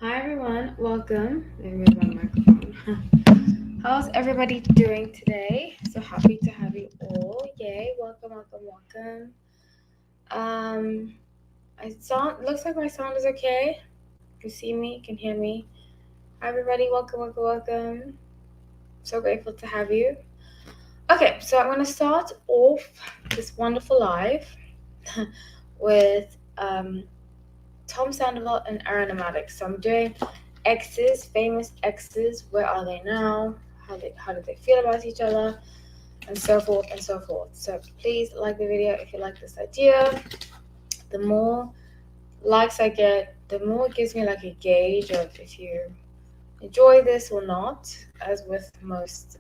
Hi everyone, welcome. There goes my microphone. How's everybody doing today? So happy to have you all. Yay, welcome. Um, I sound looks like my sound is okay. You see me, can hear me. Hi everybody, welcome. So grateful to have you. Okay, so I'm gonna start off this wonderful live with Tom Sandoval and Ariana Maddix. So I'm doing exes, famous exes. Where are they now? How did they feel about each other? And so forth and so forth. So please like the video if you like this idea. The more likes I get, the more it gives me like a gauge of if you enjoy this or not, as with most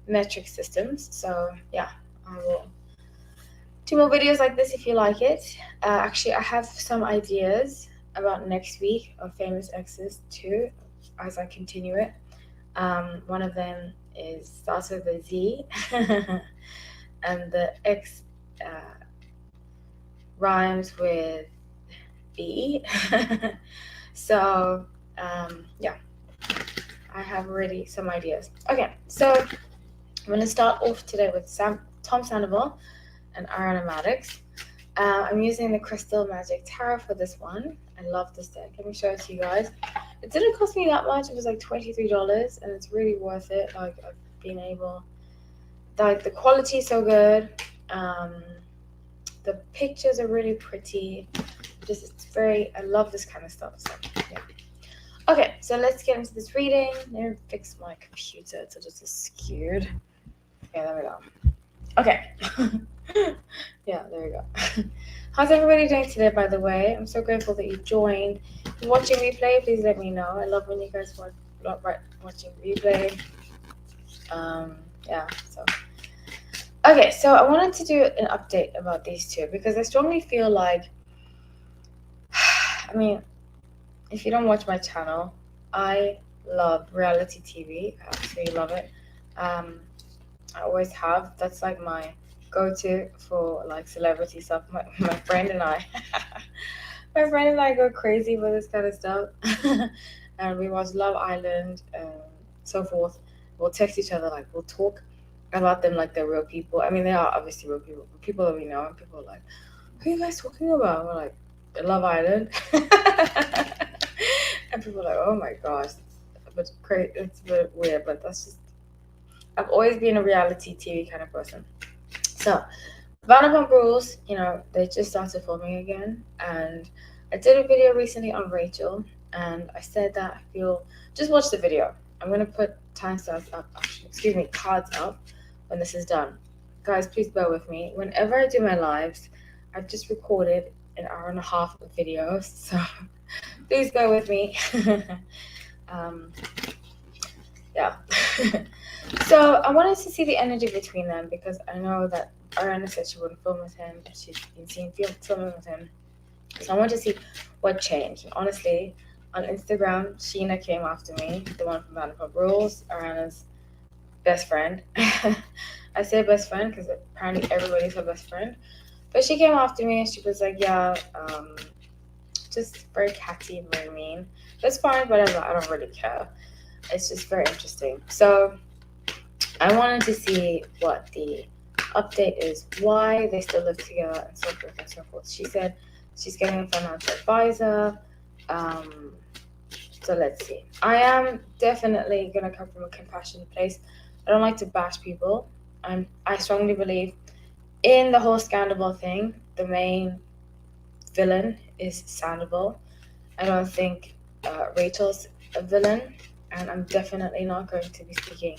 metric systems. So yeah, I will do more videos like this if you like it. Actually, I have some ideas about next week of famous exes too, as I continue it. One of them is starts with a Z, and the X rhymes with B. So yeah, I have already some ideas. Okay, so I'm gonna start off today with Tom Sandoval and Ariana Maddix. I'm using the Crystal Magic Tarot for this one. I love this deck. Let me show it to you guys. It didn't cost me that much. It was like $23, and it's really worth it. Like I've been able, like the quality is so good. Um, the pictures are really pretty. Just it's very. I love this kind of stuff. So yeah. Okay, so let's get into this reading. Let me fix my computer. It's just skewed. Yeah, there we go. Okay. Yeah, there we go. How's everybody doing today, by the way? I'm so grateful that you joined. If you're watching replay, please let me know. I love when you guys watching replay. Yeah, so. Okay, so I wanted to do an update about these two because I strongly feel like, I mean, if you don't watch my channel, I love reality TV. I absolutely love it. Um, I always have. That's like my go-to for like celebrity stuff. My friend and I, my friend and I go crazy for this kind of stuff, and we watch Love Island and so forth. We'll text each other, like we'll talk about them like they're real people. I mean, they are obviously real people, but people that we know, and people are like, "Who are you guys talking about?" We're like, "Love Island," and people are like, "Oh my gosh." But great, it's a bit weird, but that's just I've always been a reality TV kind of person. So, Vanderpump Rules, they just started filming again, and I did a video recently on Rachel, and I said that I feel just watch the video. I'm gonna put timestamps up, actually, excuse me, cards up when this is done. Guys, please bear with me. Whenever I do my lives, I've just recorded an hour and a half of videos, so please bear with me. um, yeah. So I wanted to see the energy between them because I know that Ariana said she wouldn't film with him. She's been seen filming with him. So I wanted to see what changed. And honestly, on Instagram, Sheena came after me, the one from Vanderpump Rules, Ariana's best friend. I say best friend because apparently everybody's her best friend. But she came after me and she was like, yeah, just very catty and very mean. That's fine, whatever. I don't really care. It's just very interesting. So I wanted to see what the update is, why they still live together, and so forth and so forth. She said she's getting a financial advisor. Um, so let's see. I am definitely gonna come from a compassionate place. I don't like to bash people. I strongly believe in the whole Sandoval thing. The main villain is Sandoval. I don't think Rachel's a villain, and I'm definitely not going to be speaking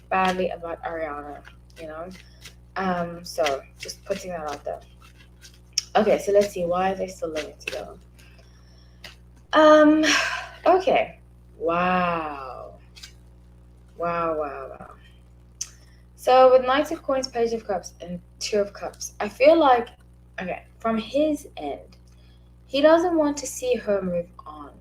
badly about Ariana, you know. So just putting that out there. Okay, so let's see why are they still living together. Um, okay. Wow. Wow. So with Knight of Coins, Page of Cups, and Two of Cups, I feel like okay, from his end, he doesn't want to see her move on.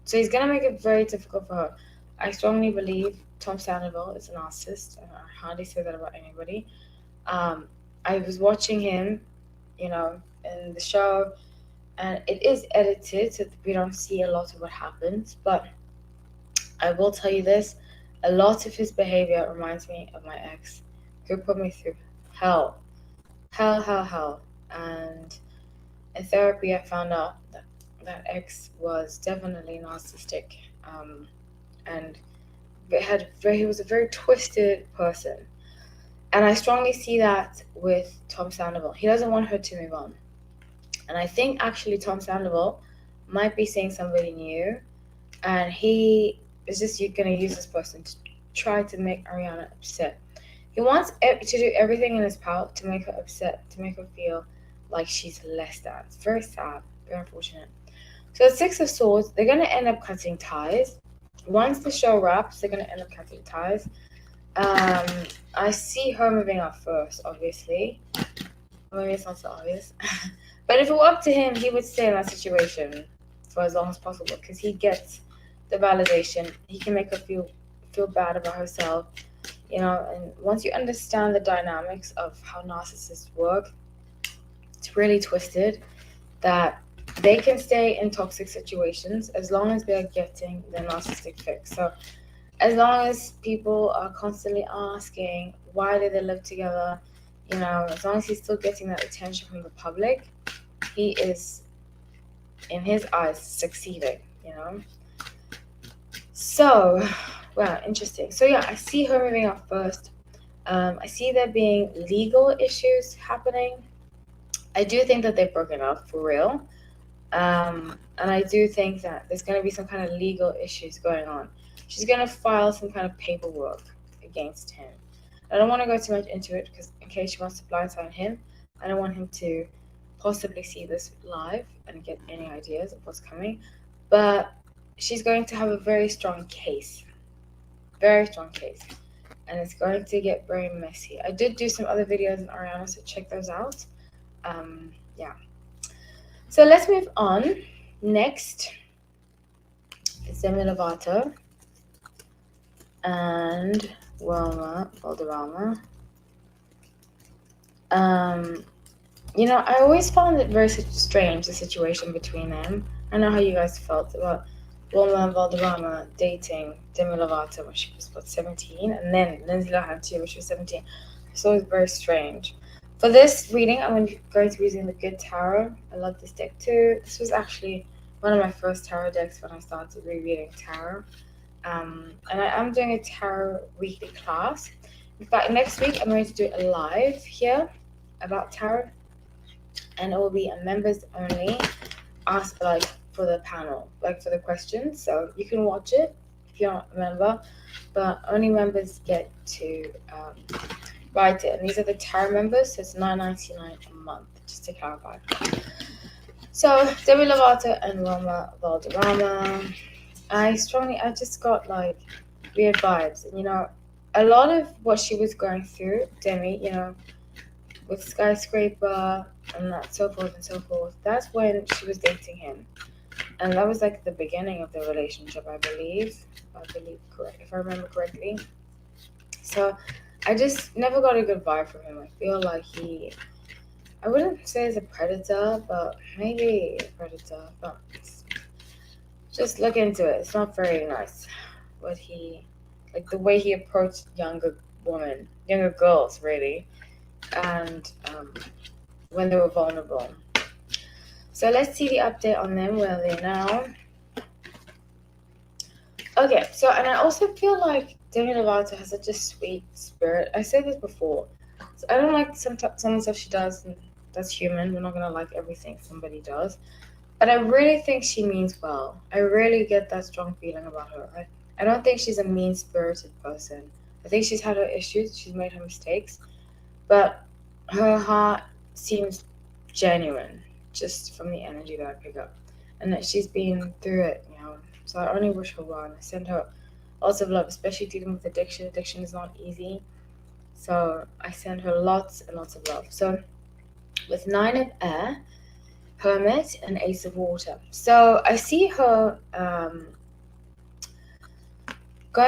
So he's gonna make it very difficult for her. I strongly believe Tom Sandoval is a narcissist, and I hardly say that about anybody. Um, I was watching him, in the show, and it is edited so that we don't see a lot of what happens. But I will tell you this: a lot of his behavior reminds me of my ex, who put me through hell, hell. And in therapy, I found out that that ex was definitely narcissistic, and he was a very twisted person. And I strongly see that with Tom Sandoval. He doesn't want her to move on. And I think actually Tom Sandoval might be seeing somebody new, and he is just going to use this person to try to make Ariana upset. He wants to do everything in his power to make her upset, to make her feel like she's less than. It's very sad, very unfortunate. So at Six of Swords, they're going to end up cutting ties. Once the show wraps, they're going to end up cutting ties. I see her moving up first, obviously. Maybe it's not so obvious. But if it were up to him, he would stay in that situation for as long as possible because he gets the validation. He can make her feel bad about herself, and once you understand the dynamics of how narcissists work, it's really twisted that they can stay in toxic situations as long as they're getting their narcissistic fix. So as long as people are constantly asking why did they live together, as long as he's still getting that attention from the public, he is, in his eyes, succeeding. So, wow, interesting. So yeah, I see her moving up first. I see there being legal issues happening. I do think that they've broken up for real. And I do think that there's going to be some kind of legal issues going on. She's going to file some kind of paperwork against him. I don't want to go too much into it because in case she wants to blindside him, I don't want him to possibly see this live and get any ideas of what's coming. But she's going to have a very strong case. Very strong case. And it's going to get very messy. I did do some other videos on Ariana, so check those out. Yeah. So let's move on. Next is Demi Lovato and Wilmer, Valderama. I always found it very strange, the situation between them. I know how you guys felt about Wilmer and Valderama dating Demi Lovato when she was, 17? And then Lindsay Lohan too, when she was 17. So it was very strange. For this reading, I'm going to be using the Good Tarot. I love this deck too. This was actually one of my first tarot decks when I started rereading tarot. And I am doing a tarot weekly class. In fact, next week I'm going to do a live here about tarot, and it will be a members only ask for the panel, for the questions. So you can watch it if you're not a member, but only members get to write it. And these are the tarot members, so it's $9.99 a month, just to clarify. So Demi Lovato and Wilmer Valderama. I just got weird vibes. And a lot of what she was going through, Demi, with Skyscraper and that so forth and so forth, that's when she was dating him. And that was the beginning of the relationship, I believe correct, if I remember correctly. So I just never got a good vibe from him. I feel like I wouldn't say he's a predator, but maybe a predator. But just look into it. It's not very nice what the way he approached younger girls, really, and when they were vulnerable. So let's see the update on them. Where are they now? Okay, so, and I also feel like Demi Lovato has such a sweet spirit. I said this before. So I don't like some of the stuff she does, and that's human. We're not going to like everything somebody does. But I really think she means well. I really get that strong feeling about her. I don't think she's a mean-spirited person. I think she's had her issues. She's made her mistakes. But her heart seems genuine, just from the energy that I pick up. And that she's been through it, So I only wish her well. And I send her lots of love, especially dealing with addiction. Addiction is not easy. So I send her lots and lots of love. So with 9 of Air, Hermit, and Ace of Water. So I see her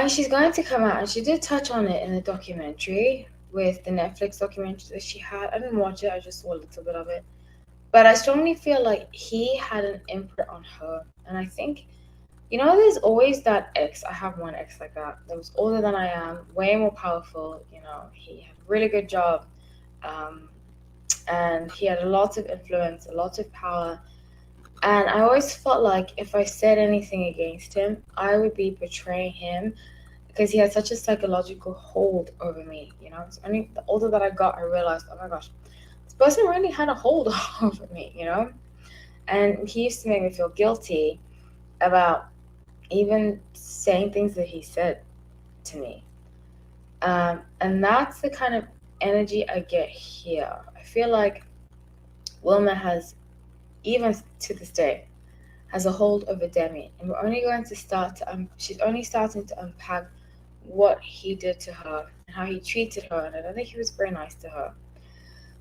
she's going to come out, and she did touch on it in the documentary, with the Netflix documentary that she had. I didn't watch it, I just saw a little bit of it. But I strongly feel like he had an input on her. And I think, there's always that ex. I have one ex like that was older than I am, way more powerful. He had a really good job. Um, and he had a lot of influence, a lot of power. And I always felt like if I said anything against him, I would be betraying him because he had such a psychological hold over me. It's only the older that I got, I realized, oh my gosh, this person really had a hold over me. And he used to make me feel guilty about even saying things that he said to me. And that's the kind of energy I get here. I feel like Wilmer has, even to this day, has a hold over Demi, and we're only going to start to. She's only starting to unpack what he did to her and how he treated her, and I don't think he was very nice to her.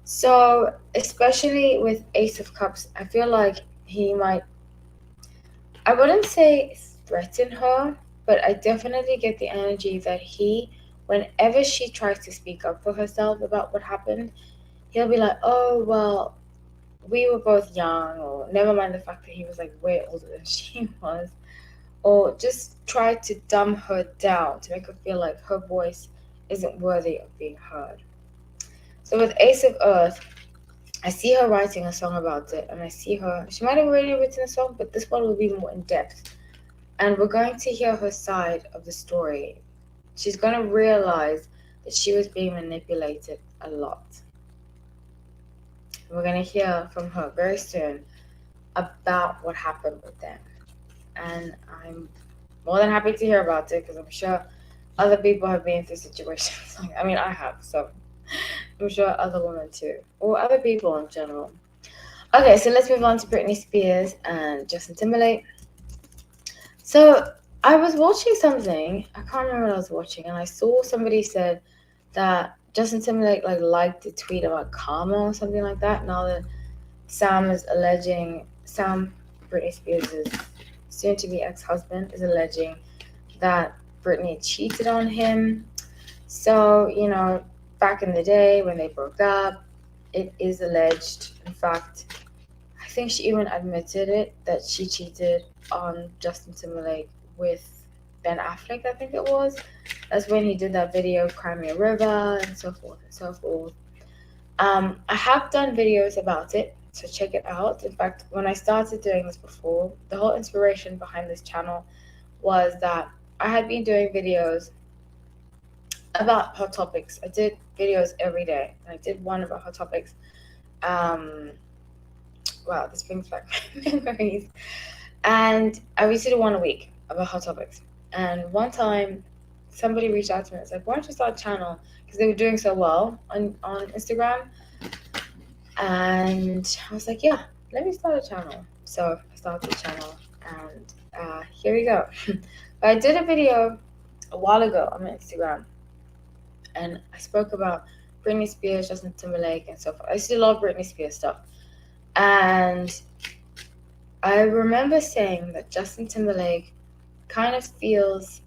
So, especially with Ace of Cups, I feel like he might. I wouldn't say threaten her, but I definitely get the energy that whenever she tries to speak up for herself about what happened, he'll be like, "Oh well, we were both young," or never mind the fact that he was like way older than she was, or just try to dumb her down to make her feel like her voice isn't worthy of being heard. So with Ace of Earth, I see her writing a song about it, and she might have already written a song, but this one will be more in depth. And we're going to hear her side of the story. She's going to realize that she was being manipulated a lot. We're going to hear from her very soon about what happened with them. And I'm more than happy to hear about it because I'm sure other people have been through situations. I have, so I'm sure other women too, or other people in general. Okay, so let's move on to Britney Spears and Justin Timberlake. So I was watching something, I can't remember what I was watching, and I saw somebody said that Justin Timberlake liked a tweet about karma or something like that. Now that Sam, Britney Spears' soon-to-be ex-husband, is alleging that Britney cheated on him. So, back in the day when they broke up, it is alleged. In fact, I think she even admitted it that she cheated on Justin Timberlake with Ben Affleck, I think it was. That's when he did that video, Cry Me a River, and so forth and so forth. I have done videos about it, so check it out. In fact, when I started doing this before, the whole inspiration behind this channel was that I had been doing videos about hot topics. I did videos every day, and I did one about hot topics. Wow, this brings back memories. And I used to do one a week about hot topics. And one time, somebody reached out to me and said, "Why don't you start a channel?" Because they were doing so well on Instagram. And I was like, "Yeah, let me start a channel." So I started a channel, and here we go. But I did a video a while ago on my Instagram, and I spoke about Britney Spears, Justin Timberlake, and so forth. I used to love Britney Spears stuff. And I remember saying that Justin Timberlake kind of feels,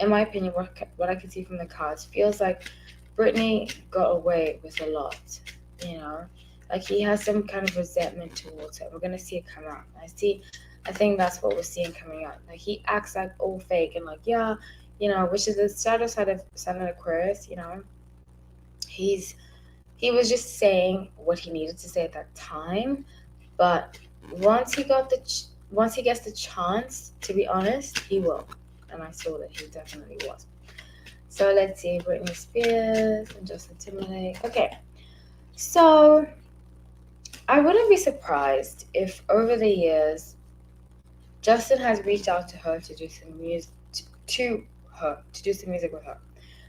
in my opinion, what I can see from the cards, feels like Britney got away with a lot, you know? Like he has some kind of resentment towards her. We're going to see it come out. I think that's what we're seeing coming out. Like he acts like all fake and like, yeah, which is the shadow side of Sun and Aquarius, He was just saying what he needed to say at that time, but once he gets the chance to be honest, he will. And I saw that he definitely was. So let's see, Britney Spears and Justin Timberlake. Okay, so I wouldn't be surprised if over the years Justin has reached out to her to do some music to do some music with her.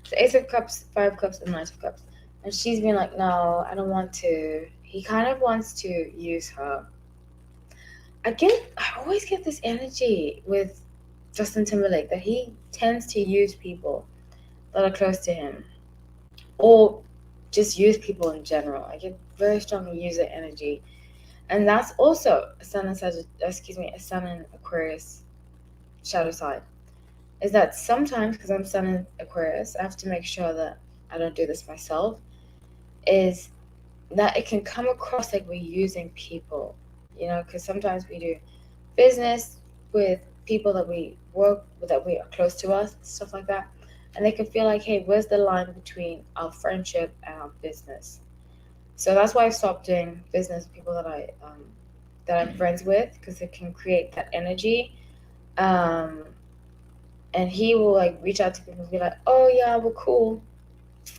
So Ace of Cups, Five of Cups, and Knight of Cups. And she's been like, "No, I don't want to." He kind of wants to use her. I always get this energy with Justin Timberlake that he tends to use people that are close to him, or just use people in general. I get very strong user energy, and that's also a Sun and Aquarius shadow side. Is that sometimes, because I'm Sun in Aquarius, I have to make sure that I don't do this myself, is that it can come across like we're using people, because sometimes we do business with people that we work with, that we are close to us, stuff like that. And they can feel like, hey, where's the line between our friendship and our business? So that's why I stopped doing business with people that I'm friends with, because it can create that energy. Um, and he will like reach out to people and be like, oh yeah, we're cool.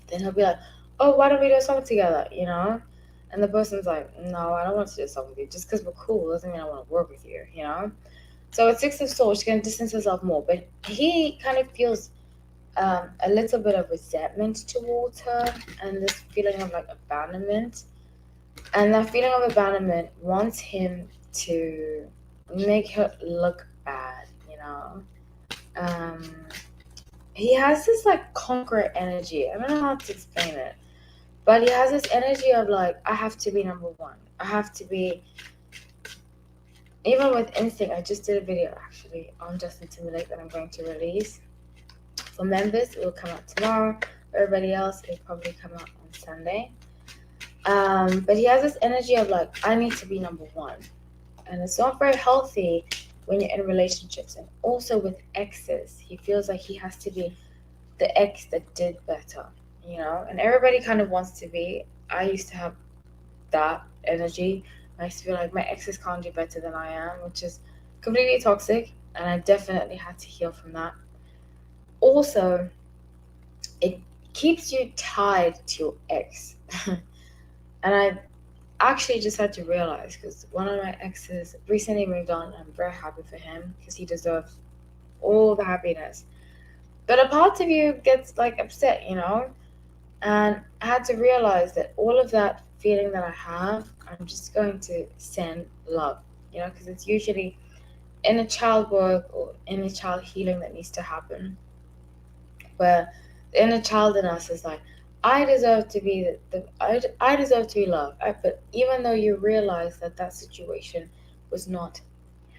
Then he'll be like, oh, why don't we do a song together? And the person's like, no, I don't want to do a song with you. Just because we're cool doesn't mean I want to work with you. So at Six of Swords, she's going to distance herself more. But he kind of feels a little bit of resentment towards her, and this feeling of like abandonment. And that feeling of abandonment wants him to make her look bad. Um, he has this like conqueror energy. I don't know how to explain it. But he has this energy of like, I have to be number one. I have to be. Even with Instinct, I just did a video actually on Justin Timberlake that I'm going to release. For members, it will come out tomorrow. For everybody else, it will probably come out on Sunday. But he has this energy of like, I need to be number one. And it's not very healthy when you're in relationships. And also with exes, he feels like he has to be the ex that did better. And everybody kind of wants to be. I used to have that energy. I used to feel like my exes can't do better than I am, which is completely toxic, and I definitely had to heal from that. Also, it keeps you tied to your ex. And I actually just had to realize, because one of my exes recently moved on, and I'm very happy for him because he deserves all the happiness. But a part of you gets like upset. And I had to realize that all of that feeling that I have, I'm just going to send love, because it's usually inner child work or inner child healing that needs to happen. Where the inner child in us is like, I deserve to be I deserve to be loved. But even though you realize that that situation was not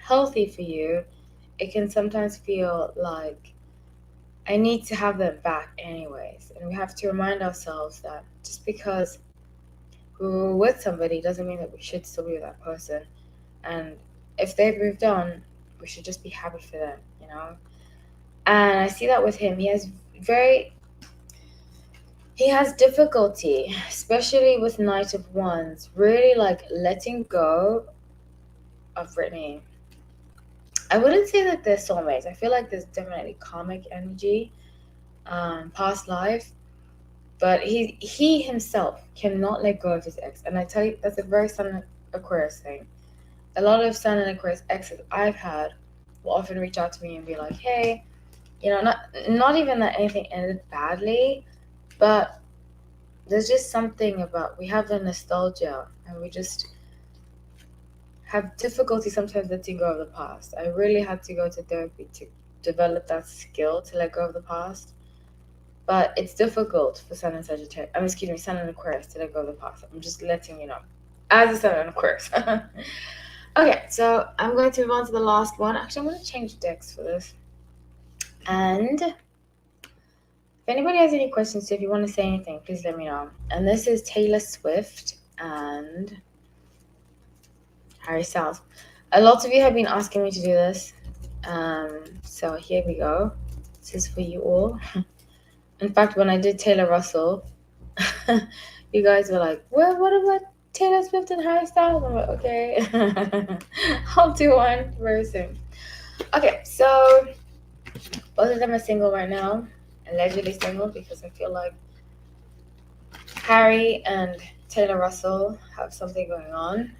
healthy for you, it can sometimes feel like I need to have them back anyways. And we have to remind ourselves that just because we were with somebody doesn't mean that we should still be with that person. And if they've moved on, we should just be happy for them. And I see that with him. He has difficulty, especially with Knight of Wands, really like letting go of Britney. I wouldn't say that they're soulmates. I feel like there's definitely karmic energy, past life. But he himself cannot let go of his ex. And I tell you, that's a very Sun Aquarius thing. A lot of Sun and Aquarius exes I've had will often reach out to me and be like, hey, not even that anything ended badly, but there's just something about, we have the nostalgia and we just have difficulty sometimes letting go of the past. I really had to go to therapy to develop that skill to let go of the past. But it's difficult for Sun and Sagittarius. Sun and Aquarius to let go of the past. I'm just letting you know. As a Sun and Aquarius. Okay, so I'm going to move on to the last one. Actually, I'm going to change decks for this. And if anybody has any questions, if you want to say anything, please let me know. And this is Taylor Swift and Harry Styles. A lot of you have been asking me to do this. So here we go. This is for you all. In fact, when I did Taylor Russell, you guys were like, well, what about Taylor Swift and Harry Styles? I'm like, okay. I'll do one very soon. Okay, so both of them are single right now. Allegedly single, because I feel like Harry and Taylor Russell have something going on.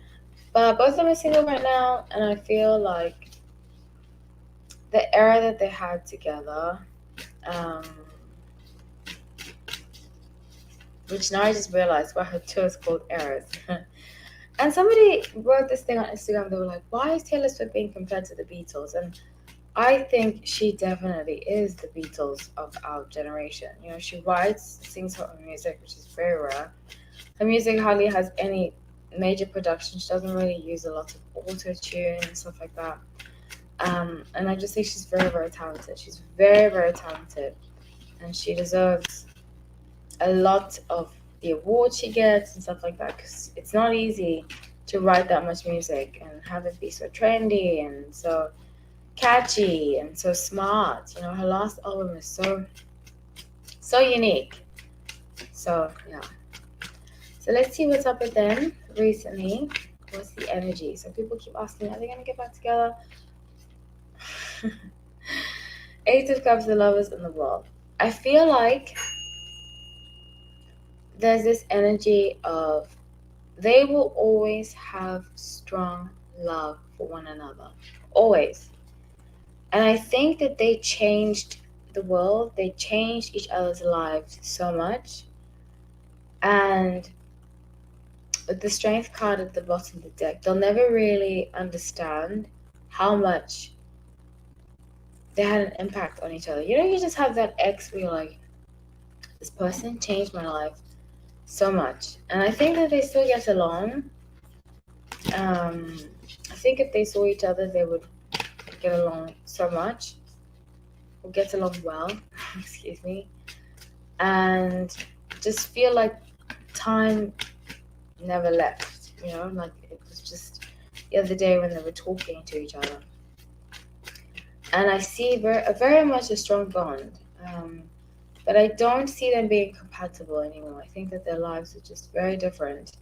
But both of them are single right now, and I feel like the era that they had together, which now I just realized why her tour is called Eras. And somebody wrote this thing on Instagram. They were like, why is Taylor Swift being compared to the Beatles? And I think she definitely is the Beatles of our generation. She writes, sings her own music, which is very rare. Her music hardly has any major production. She doesn't really use a lot of auto-tune and stuff like that. And I just think she's very, very talented. She's very, very talented. And she deserves a lot of the awards she gets and stuff like that, because it's not easy to write that much music and have it be so trendy and so catchy and so smart. You know, her last album is so unique. So yeah. So let's see what's up with them recently. What's the energy? So people keep asking, are they gonna get back together? Eight of Cups, the lovers in the world. I feel like there's this energy of they will always have strong love for one another. Always. And I think that they changed the world. They changed each other's lives so much. And with the strength card at the bottom of the deck, they'll never really understand how much they had an impact on each other. You know, you just have that ex where you're like, this person changed my life so much. And I think that they still get along. I think if they saw each other, they would get along so much. Or get along well, excuse me. And just feel like time never left, you know, like it was just the other day when they were talking to each other. And I see very much a strong bond, but I don't see them being compatible anymore. I think that their lives are just very different.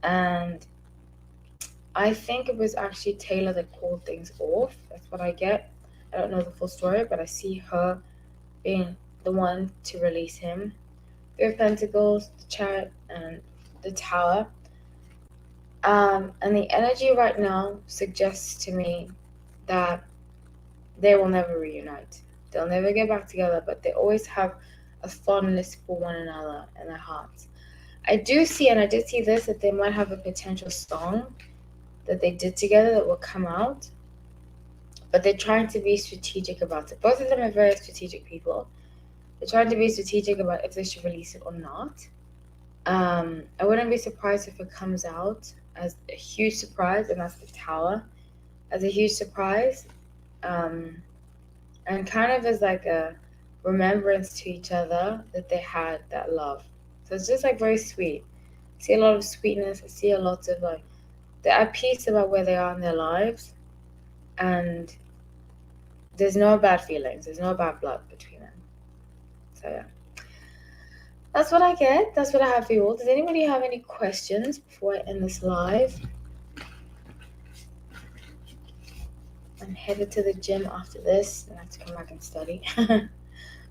And I think it was actually Taylor that called things off. That's what I get. I don't know the full story, but I see her being the one to release him. Three of Pentacles, the Chariot, and the Tower. And the energy right now suggests to me that they will never reunite. They'll never get back together, but they always have a fondness for one another in their hearts. I do see, and I did see this, that they might have a potential song that they did together that will come out, but they're trying to be strategic about it. Both of them are very strategic people. They're trying to be strategic about if they should release it or not. I wouldn't be surprised if it comes out as a huge surprise, and that's the Tower, as a huge surprise, and kind of as like a remembrance to each other that they had that love. So it's just like very sweet. I see a lot of sweetness. I see a lot of like they're at peace about where they are in their lives, and there's no bad feelings. There's no bad blood between them. So yeah. That's what I get. That's what I have for you all. Does anybody have any questions before I end this live? I'm headed to the gym after this, and I have to come back and study.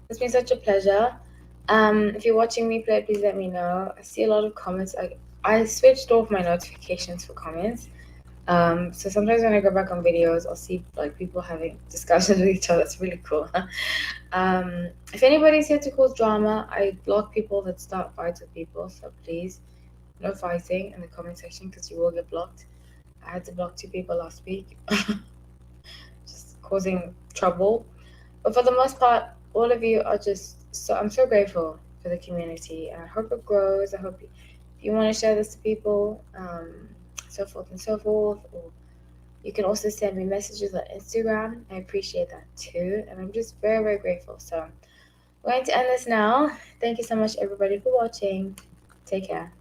It's been such a pleasure. If you're watching me play, please let me know. I see a lot of comments. I switched off my notifications for comments. So sometimes when I go back on videos, I'll see like people having discussions with each other. It's really cool. If anybody's here to cause drama, I block people that start fights with people. So please, no fighting in the comment section because you will get blocked. I had to block 2 people last week, just causing trouble. But for the most part, all of you are just I'm so grateful for the community, and I hope it grows. I hope if you want to share this to people, so forth and so forth, or you can also send me messages on Instagram. I appreciate that too, and I'm just very, very grateful. So I'm going to end this now. Thank you so much, everybody, for watching. Take care.